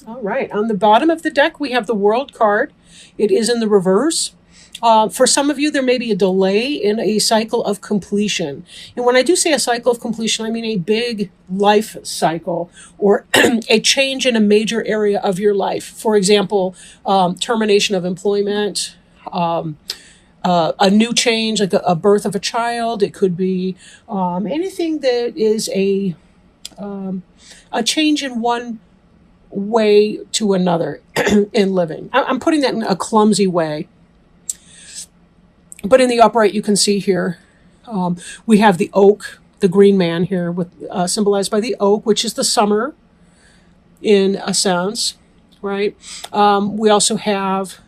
All right. On the bottom of the deck, we have the World card. It is in the reverse. For some of you, there may be a delay in a cycle of completion. And when I do say a cycle of completion, I mean a big life cycle or a change in a major area of your life. For example, termination of employment, a new change, like a birth of a child. It could be anything that is a change in one way to another in living. I'm putting that in a clumsy way. But in the upright, you can see here, we have the oak, the green man here, with symbolized by the oak, which is the summer in a sense, right? We also have,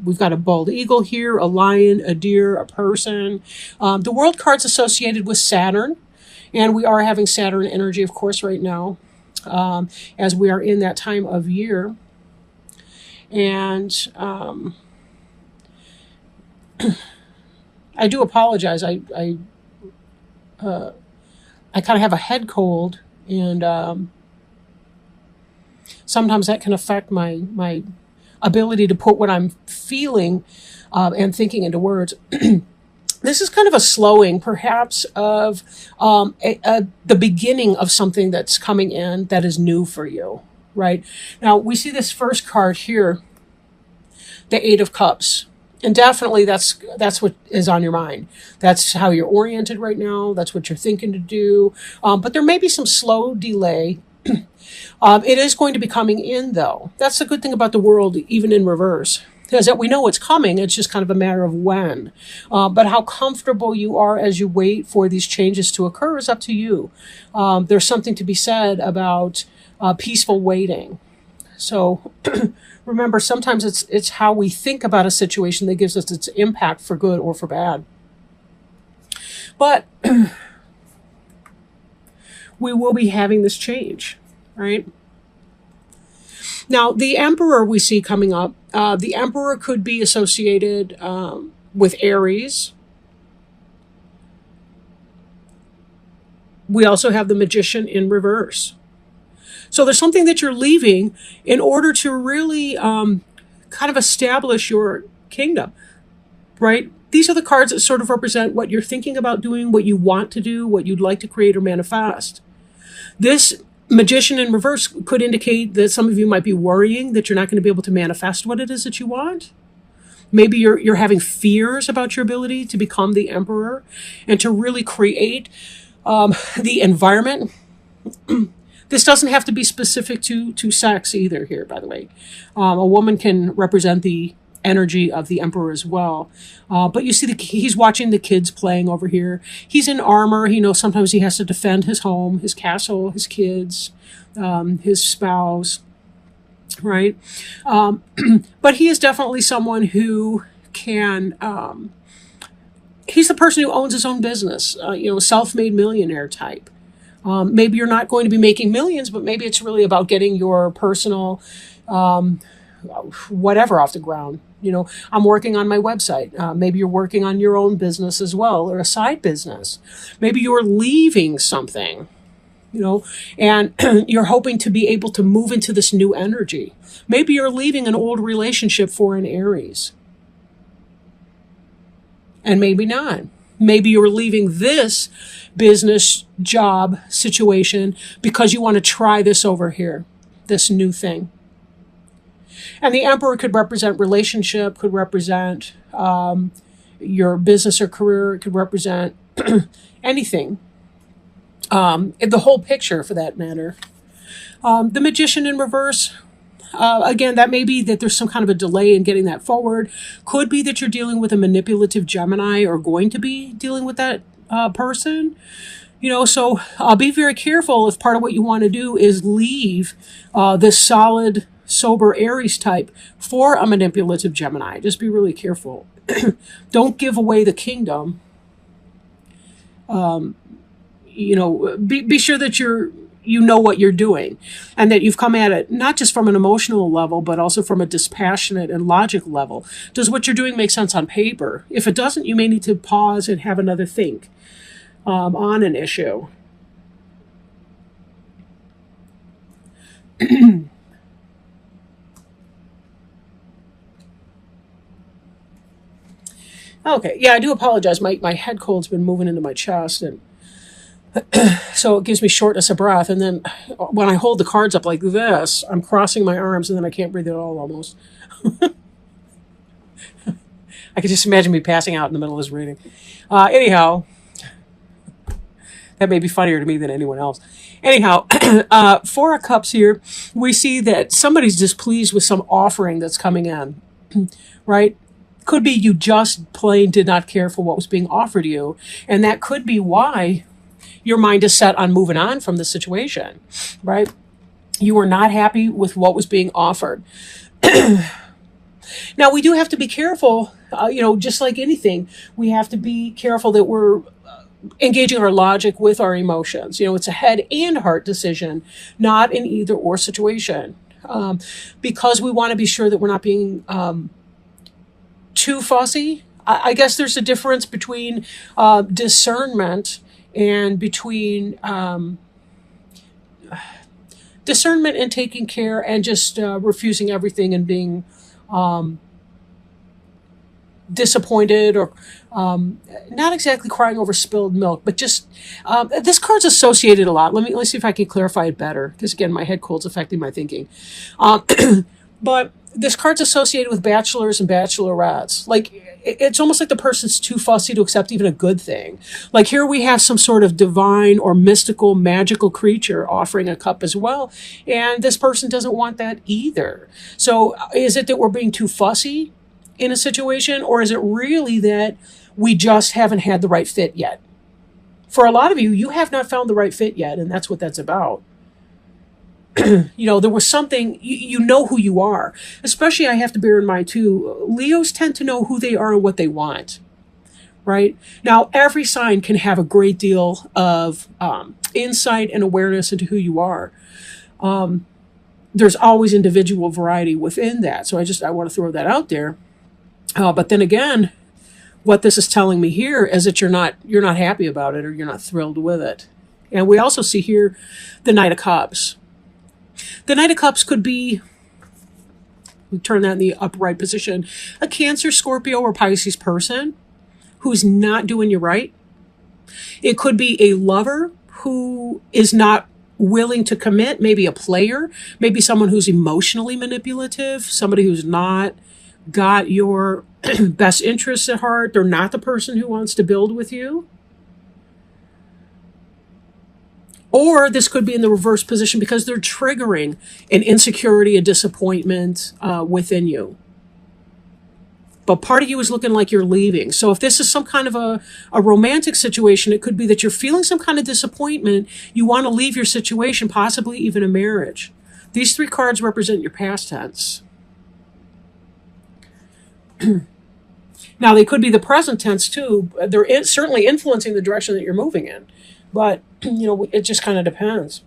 we've got a bald eagle here, a lion, a deer, a person. The world card's associated with Saturn, and we are having Saturn energy, of course, right now, as we are in that time of year. And I do apologize. I kind of have a head cold, and sometimes that can affect my ability to put what I'm feeling and thinking into words. This is kind of a slowing, perhaps, of the beginning of something that's coming in that is new for you, right? Now, we see this first card here, the Eight of Cups. And definitely that's what is on your mind. That's how you're oriented right now. That's what you're thinking to do. But there may be some slow delay. It is going to be coming in, though. That's the good thing about the world, even in reverse, is that we know it's coming. It's just kind of a matter of when. But how comfortable you are as you wait for these changes to occur is up to you. There's something to be said about peaceful waiting. So remember, sometimes it's how we think about a situation that gives us its impact for good or for bad. But we will be having this change, right? Now, the Emperor we see coming up, the Emperor could be associated with Aries. We also have the Magician in reverse. So there's something that you're leaving in order to really kind of establish your kingdom, right? These are the cards that sort of represent what you're thinking about doing, what you want to do, what you'd like to create or manifest. This Magician in reverse could indicate that some of you might be worrying that you're not going to be able to manifest what it is that you want. Maybe you're having fears about your ability to become the Emperor and to really create the environment. This doesn't have to be specific to sex either here, by the way. A woman can represent the energy of the Emperor as well. But you see he's watching the kids playing over here. He's in armor. He knows sometimes he has to defend his home, his castle, his kids, his spouse, right? But he is definitely someone who can... he's the person who owns his own business, self-made millionaire type. Maybe you're not going to be making millions, but maybe it's really about getting your personal whatever off the ground. I'm working on my website. Maybe you're working on your own business as well, or a side business. Maybe you're leaving something, and you're hoping to be able to move into this new energy. Maybe you're leaving an old relationship for an Aries. And maybe not. Maybe you're leaving this business job situation because you want to try this over here, this new thing. And the Emperor could represent relationship, could represent your business or career, it could represent anything. The whole picture, for that matter. The Magician in reverse, again, that may be that there's some kind of a delay in getting that forward. Could be that you're dealing with a manipulative Gemini or going to be dealing with that person. So be very careful if part of what you want to do is leave this solid, sober Aries type for a manipulative Gemini. Just be really careful. Don't give away the kingdom. Be sure that you know what you're doing and that you've come at it not just from an emotional level, but also from a dispassionate and logic level. Does what you're doing make sense on paper? If it doesn't, you may need to pause and have another think on an issue. Okay, yeah, I do apologize. My head cold's been moving into my chest, and so it gives me shortness of breath. And then when I hold the cards up like this, I'm crossing my arms, and then I can't breathe at all almost. I could just imagine me passing out in the middle of this reading. Anyhow, that may be funnier to me than anyone else. Anyhow, Four of Cups here, we see that somebody's displeased with some offering that's coming in, right? Could be you just plain did not care for what was being offered you, and that could be why your mind is set on moving on from the situation, right? You were not happy with what was being offered. Now, we do have to be careful, just like anything, we have to be careful that we're engaging our logic with our emotions. It's a head and heart decision, not an either or situation, because we want to be sure that we're not being too fussy. I guess there's a difference between discernment and between discernment and taking care and just refusing everything and being disappointed or not exactly crying over spilled milk, but just this card's associated a lot. Let me see if I can clarify it better, because again, my head cold's affecting my thinking. But this card's associated with bachelors and bachelorettes. Like, it's almost like the person's too fussy to accept even a good thing. Like, here we have some sort of divine or mystical, magical creature offering a cup as well, and this person doesn't want that either. So is it that we're being too fussy in a situation, or is it really that we just haven't had the right fit yet? For a lot of you, you have not found the right fit yet, and that's what that's about. There was something, you know who you are. Especially, I have to bear in mind, too, Leos tend to know who they are and what they want, right? Now, every sign can have a great deal of insight and awareness into who you are. There's always individual variety within that, so I want to throw that out there. But then again, what this is telling me here is that you're not happy about it, or you're not thrilled with it. And we also see here the Knight of Cups. The Knight of Cups could be, we turn that in the upright position, a Cancer, Scorpio, or Pisces person who's not doing you right. It could be a lover who is not willing to commit, maybe a player, maybe someone who's emotionally manipulative, somebody who's not got your best interests at heart. They're not the person who wants to build with you. Or this could be in the reverse position because they're triggering an insecurity, a disappointment within you. But part of you is looking like you're leaving. So if this is some kind of a romantic situation, it could be that you're feeling some kind of disappointment. You want to leave your situation, possibly even a marriage. These three cards represent your past tense. Now, they could be the present tense, too. They're certainly influencing the direction that you're moving in. But, it just kind of depends.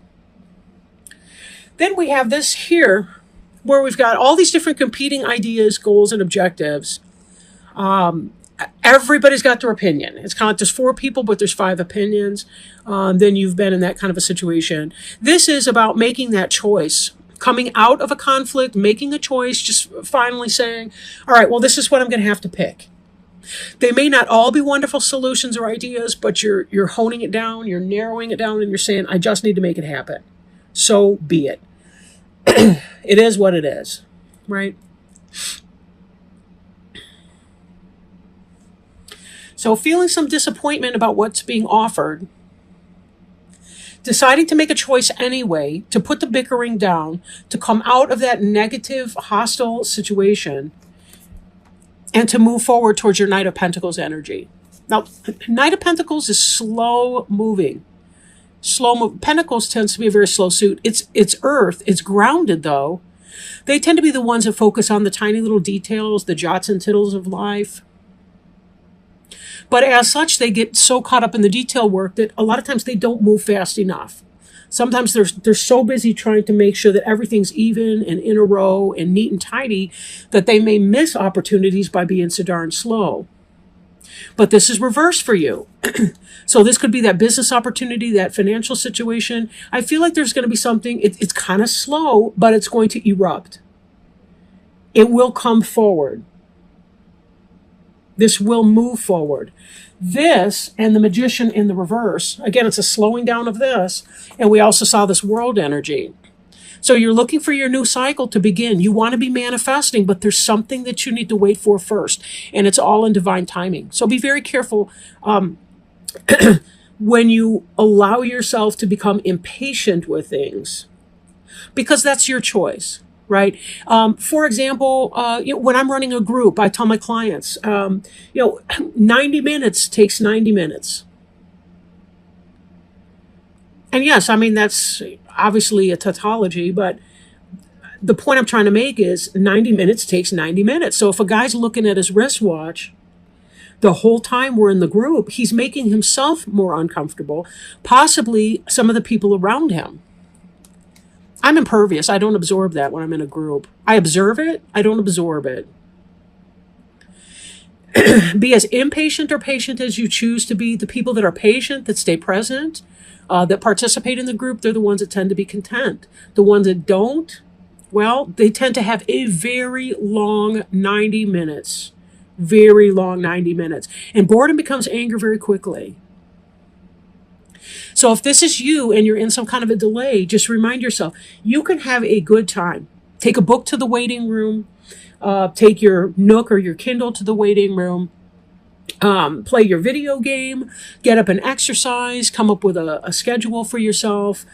Then we have this here, where we've got all these different competing ideas, goals, and objectives. Everybody's got their opinion. It's kind of like there's 4 people, but there's 5 opinions. Then you've been in that kind of a situation. This is about making that choice. Coming out of a conflict, making a choice, just finally saying, all right, well, this is what I'm going to have to pick. They may not all be wonderful solutions or ideas, but you're honing it down, you're narrowing it down, and you're saying, I just need to make it happen. So be it. It is what it is, right? So feeling some disappointment about what's being offered, deciding to make a choice anyway, to put the bickering down, to come out of that negative, hostile situation, and to move forward towards your Knight of Pentacles energy. Now, Knight of Pentacles is slow moving. Pentacles tends to be a very slow suit. It's earth. It's grounded, though. They tend to be the ones that focus on the tiny little details, the jots and tittles of life. But as such, they get so caught up in the detail work that a lot of times they don't move fast enough. Sometimes they're so busy trying to make sure that everything's even and in a row and neat and tidy that they may miss opportunities by being so darn slow. But this is reverse for you. So this could be that business opportunity, that financial situation. I feel like there's going to be something, it's kind of slow, but it's going to erupt. It will come forward. This will move forward. This and the magician in the reverse, again, it's a slowing down of this. And we also saw this world energy. So you're looking for your new cycle to begin. You want to be manifesting, but there's something that you need to wait for first. And it's all in divine timing. So be very careful when you allow yourself to become impatient with things, because that's your choice, right? For example, when I'm running a group, I tell my clients, 90 minutes takes 90 minutes. And yes, I mean, that's obviously a tautology, but the point I'm trying to make is 90 minutes takes 90 minutes. So if a guy's looking at his wristwatch the whole time we're in the group, he's making himself more uncomfortable, possibly some of the people around him. I'm impervious. I don't absorb that when I'm in a group. I observe it. I don't absorb it. Be as impatient or patient as you choose to be. The people that are patient, that stay present, that participate in the group, they're the ones that tend to be content. The ones that don't, well, they tend to have a very long 90 minutes. Very long 90 minutes. And boredom becomes anger very quickly. So if this is you and you're in some kind of a delay, just remind yourself, you can have a good time. Take a book to the waiting room. Take your Nook or your Kindle to the waiting room. Play your video game. Get up and exercise. Come up with a schedule for yourself.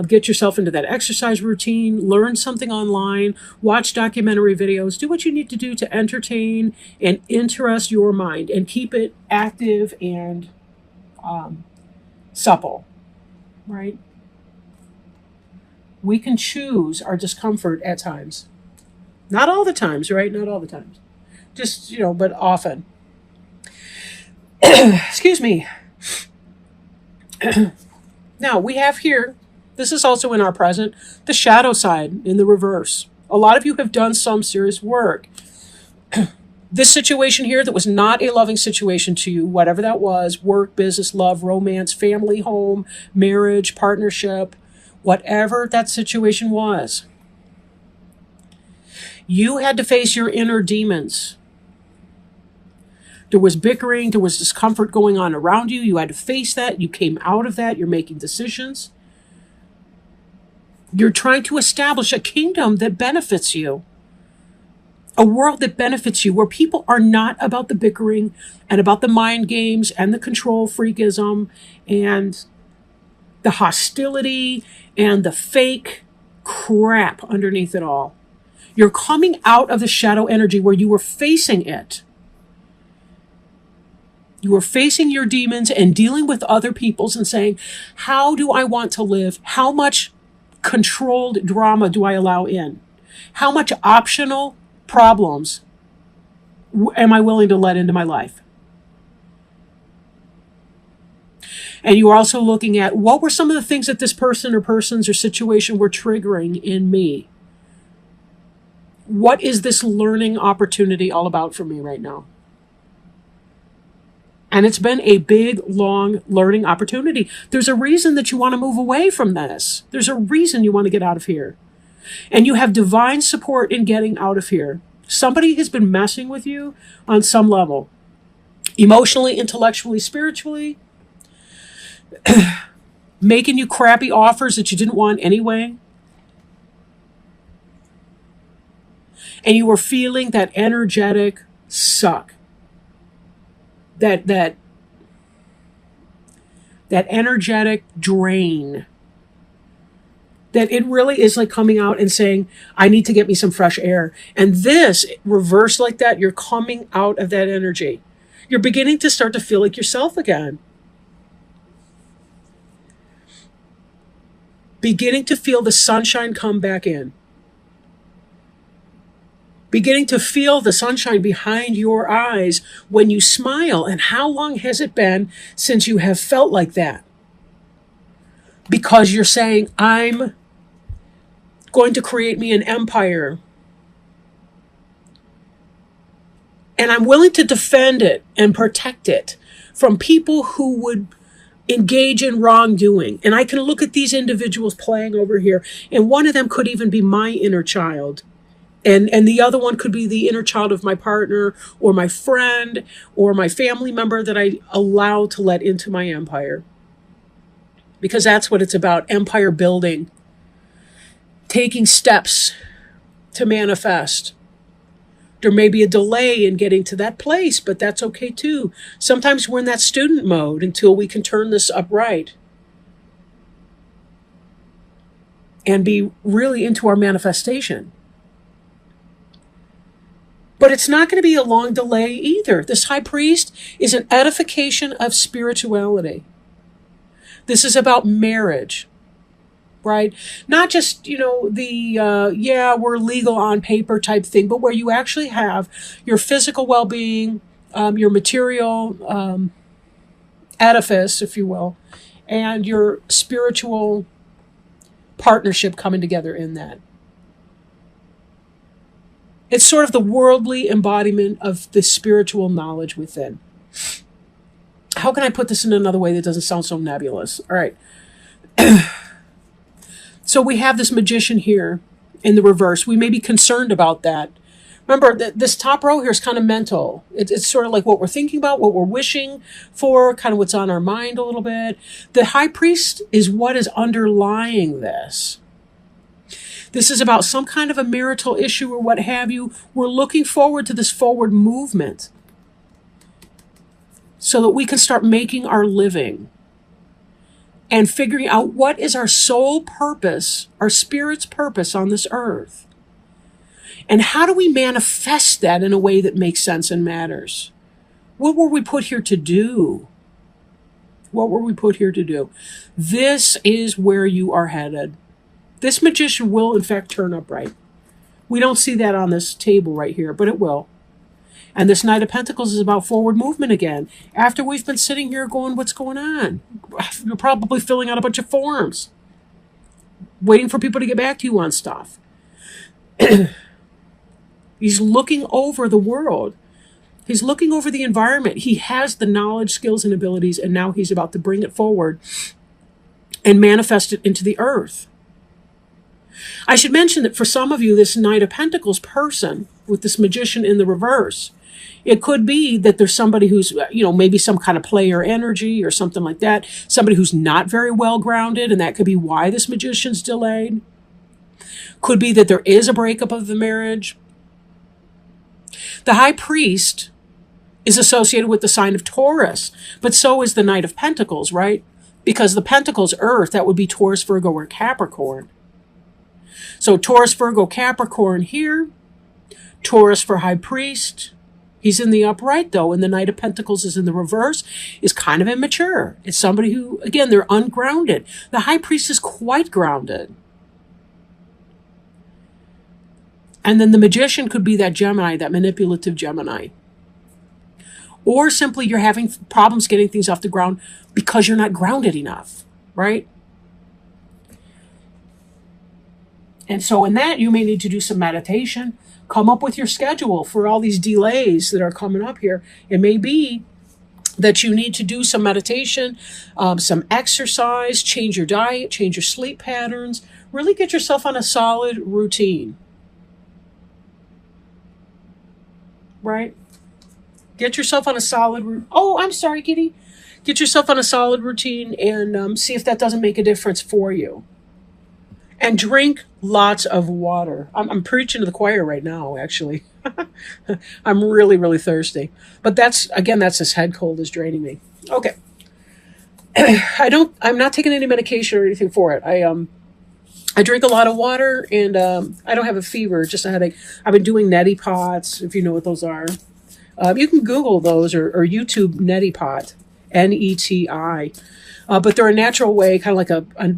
Get yourself into that exercise routine. Learn something online. Watch documentary videos. Do what you need to do to entertain and interest your mind and keep it active and supple. Right? We can choose our discomfort at times. Not all the times, right? Not all the times. Just, but often. Excuse me. Now, we have here, this is also in our present, the shadow side in the reverse. A lot of you have done some serious work. This situation here that was not a loving situation to you, whatever that was, work, business, love, romance, family, home, marriage, partnership, whatever that situation was. You had to face your inner demons. There was bickering, there was discomfort going on around you. You had to face that. You came out of that. You're making decisions. You're trying to establish a kingdom that benefits you. A world that benefits you, where people are not about the bickering and about the mind games and the control freakism and the hostility and the fake crap underneath it all. You're coming out of the shadow energy where you were facing it. You were facing your demons and dealing with other people's and saying, how do I want to live? How much controlled drama do I allow in? How much optional problems am I willing to let into my life? And you are also looking at what were some of the things that this person or persons or situation were triggering in me? What is this learning opportunity all about for me right now? And it's been a big, long learning opportunity. There's a reason that you want to move away from this. There's a reason you want to get out of here. And you have divine support in getting out of here. Somebody has been messing with you on some level. Emotionally, intellectually, spiritually. Making you crappy offers that you didn't want anyway. And you were feeling that energetic suck. That energetic drain. That it really is like coming out and saying, I need to get me some fresh air. And this, reversed like that, you're coming out of that energy. You're beginning to start to feel like yourself again. Beginning to feel the sunshine come back in. Beginning to feel the sunshine behind your eyes when you smile. And how long has it been since you have felt like that? Because you're saying, I'm going to create me an empire. And I'm willing to defend it and protect it from people who would engage in wrongdoing. And I can look at these individuals playing over here, and one of them could even be my inner child. And the other one could be the inner child of my partner or my friend or my family member that I allow to let into my empire. Because that's what it's about, empire building, taking steps to manifest. There may be a delay in getting to that place, but that's okay too. Sometimes we're in that student mode until we can turn this upright and be really into our manifestation. But it's not going to be a long delay either. This high priest is an edification of spirituality. This is about marriage, right? Not just, we're legal on paper type thing, but where you actually have your physical well-being, your material edifice, if you will, and your spiritual partnership coming together in that. It's sort of the worldly embodiment of the spiritual knowledge within. How can I put this in another way that doesn't sound so nebulous? All right. So we have this magician here in the reverse. We may be concerned about that. Remember, this top row here is kind of mental. It's sort of like what we're thinking about, what we're wishing for, kind of what's on our mind a little bit. The high priest is what is underlying this. This is about some kind of a marital issue or what have you. We're looking forward to this forward movement so that we can start making our living and figuring out what is our soul purpose, our spirit's purpose on this earth. And how do we manifest that in a way that makes sense and matters? What were we put here to do? What were we put here to do? This is where you are headed. This magician will, in fact, turn upright. We don't see that on this table right here, but it will. And this Knight of Pentacles is about forward movement again. After we've been sitting here going, what's going on? You're probably filling out a bunch of forms, waiting for people to get back to you on stuff. He's looking over the world. He's looking over the environment. He has the knowledge, skills, and abilities, and now he's about to bring it forward and manifest it into the earth. I should mention that for some of you, this Knight of Pentacles person with this magician in the reverse, it could be that there's somebody who's, maybe some kind of player energy or something like that, somebody who's not very well grounded, and that could be why this magician's delayed. Could be that there is a breakup of the marriage. The high priest is associated with the sign of Taurus, but so is the Knight of Pentacles, right? Because the Pentacles, Earth, that would be Taurus, Virgo, or Capricorn. So Taurus, Virgo, Capricorn here. Taurus for high priest. He's in the upright, though, and the Knight of Pentacles is in the reverse, is kind of immature. It's somebody who, again, they're ungrounded. The high priest is quite grounded. And then the magician could be that Gemini, that manipulative Gemini. Or simply you're having problems getting things off the ground because you're not grounded enough, right? And so in that, you may need to do some meditation, come up with your schedule for all these delays that are coming up here. It may be that you need to do some meditation, some exercise, change your diet, change your sleep patterns, really get yourself on a solid routine. Right? Get yourself on a solid I'm sorry, Kitty. Get yourself on a solid routine and see if that doesn't make a difference for you. And drink lots of water. I'm preaching to the choir right now, actually. I'm really, really thirsty. But that's this head cold is draining me. Okay. I'm not taking any medication or anything for it. I drink a lot of water, and I don't have a fever, just a headache. I've been doing neti pots, if you know what those are. You can Google those or YouTube neti pot, N-E-T-I. But they're a natural way, kind of like a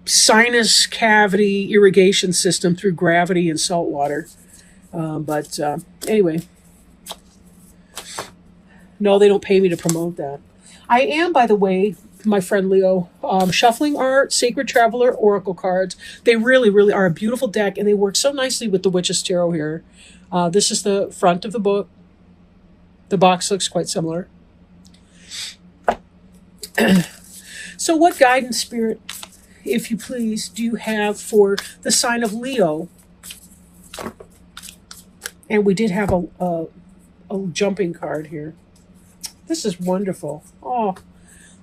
sinus cavity irrigation system through gravity and salt water. Anyway. No, they don't pay me to promote that. I am, by the way, my friend Leo, Shuffling Art, Sacred Traveler, Oracle cards. They really, really are a beautiful deck, and they work so nicely with the Witch's Tarot here. This is the front of the book. The box looks quite similar. So what guidance, Spirit, if you please, do you have for the sign of Leo And we did have a jumping card here. This is wonderful. Oh,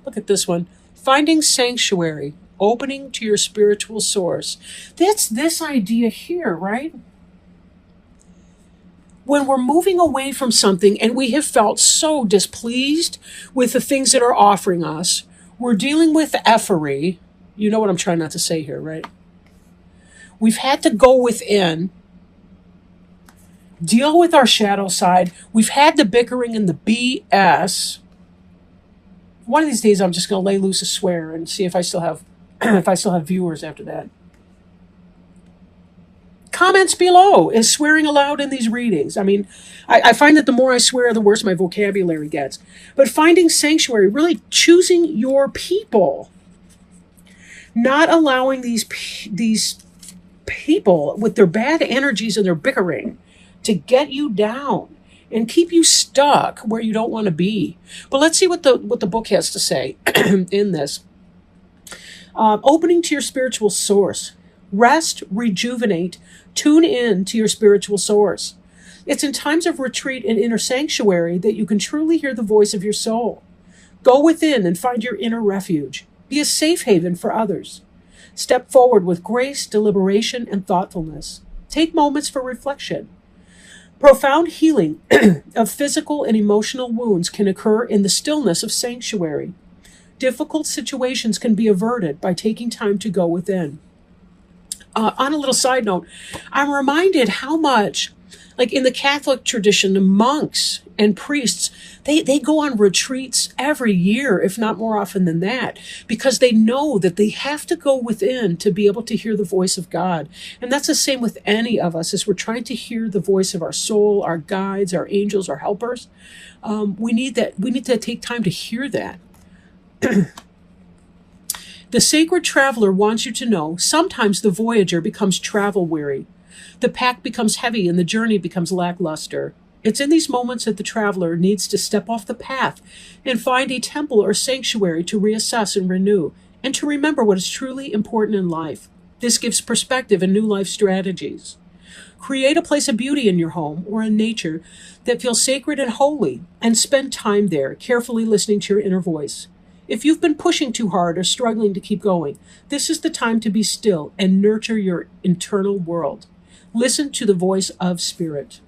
look at this one. Finding sanctuary, opening to your spiritual source. That's this idea here, right? When we're moving away from something and we have felt so displeased with the things that are offering us, we're dealing with effery. You know what I'm trying not to say here, right? We've had to go within, deal with our shadow side. We've had the bickering and the BS. One of these days, I'm just going to lay loose a swear and see if I still have, if I still have viewers after that. Comments below. Is swearing allowed in these readings? I mean, I find that the more I swear, the worse my vocabulary gets. But finding sanctuary, really choosing your people, not allowing these people with their bad energies and their bickering to get you down and keep you stuck where you don't want to be. But let's see what the book has to say in this. Opening to your spiritual source. Rest, rejuvenate, tune in to your spiritual source. It's in times of retreat and inner sanctuary that you can truly hear the voice of your soul. Go within and find your inner refuge. Be a safe haven for others. Step forward with grace, deliberation, and thoughtfulness. Take moments for reflection. Profound healing of physical and emotional wounds can occur in the stillness of sanctuary. Difficult situations can be averted by taking time to go within. On a little side note, I'm reminded how much, like in the Catholic tradition, the monks and priests, they go on retreats every year, if not more often than that, because they know that they have to go within to be able to hear the voice of God. And that's the same with any of us as we're trying to hear the voice of our soul, our guides, our angels, our helpers. We need that. We need to take time to hear that. The sacred traveler wants you to know sometimes the voyager becomes travel weary. The pack becomes heavy and the journey becomes lackluster. It's in these moments that the traveler needs to step off the path and find a temple or sanctuary to reassess and renew, and to remember what is truly important in life. This gives perspective and new life strategies. Create a place of beauty in your home or in nature that feels sacred and holy, and spend time there, carefully listening to your inner voice. If you've been pushing too hard or struggling to keep going, this is the time to be still and nurture your internal world. Listen to the voice of spirit.